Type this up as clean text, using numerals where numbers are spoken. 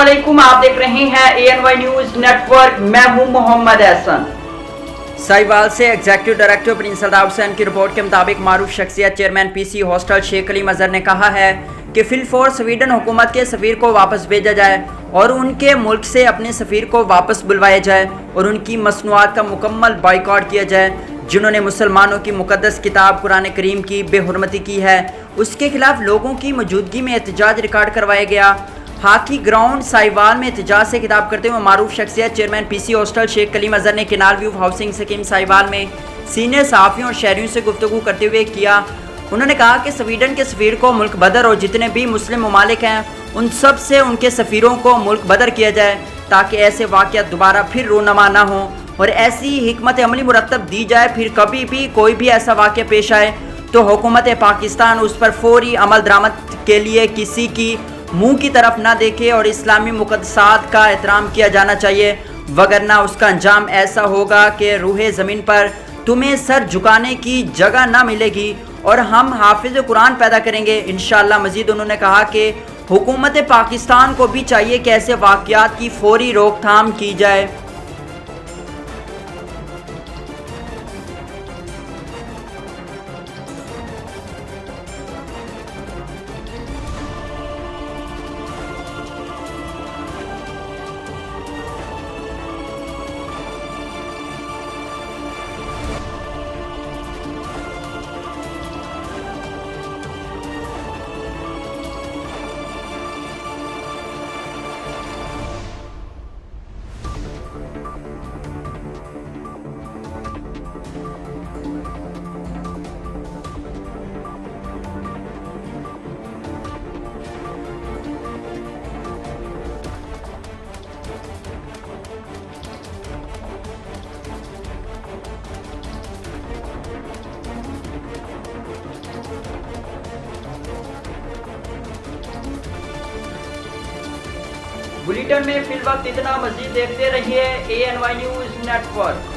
अस्सलामुअलैकुम, आप देख रहे हैं ANY न्यूज नेटवर्क। मैं हूं मोहम्मद एहसन। साहिवाल से executive director Prince Altaf Hussain की रिपोर्ट के मुताबिक मारूफ शख्सियत chairman PC hostel Sheikh Ali Mazhar ने कहा है कि फिलफौर स्वीडन हुकूमत के सफ़ीर को वापस भेजा जाए और उनके मुल्क से अपने सफ़ीर को वापस बुलवाया जाए और उनकी मसनूआत का मुकम्मल बाइकआउट किया जाए जिन्होंने मुसलमानों की मुकद्दस किताब कुरान करीम की बेहुरमती की है। उसके खिलाफ लोगों की मौजूदगी में एहतजाज रिकॉर्ड करवाया गया। हाथी ग्राउंड साहिवाल में एहतजाज से खिताब करते हुए मारूफ शख्सियत chairman PC hostel Sheikh Ali Mazhar ने canal view housing scheme Sahiwal में सीनियर सहाफ़ियों और शहरियों से गुफ्तगू करते हुए किया। उन्होंने कहा कि स्वीडन के सफ़ीर को मुल्क बदर और जितने भी मुस्लिम ममालिक हैं उन सब से उनके सफ़ीरों को मुल्क बदर किया जाए ताकि ऐसे वाक़यात दोबारा फिर रोनमा ना हों और ऐसी हिकमत अमली मुरतब दी जाए। फिर कभी भी कोई भी ऐसा वाक़या पेश आए तो हुकूमत पाकिस्तान उस पर फौरी अमल दरामद के लिए किसी की मुंह की तरफ ना देखे और इस्लामी मुक़द्दसात का एहतराम किया जाना चाहिए, वगरना उसका अंजाम ऐसा होगा कि रूहे ज़मीन पर तुम्हें सर झुकाने की जगह ना मिलेगी और हम हाफिज़ कुरान पैदा करेंगे इंशाअल्लाह। मज़ीद उन्होंने कहा कि हुकूमत पाकिस्तान को भी चाहिए कि ऐसे वाक़यात की फौरी रोकथाम की जाए। बुलेटिन में फिल वक्त इतना। मजीद देखते रहिए ANY न्यूज नेटवर्क।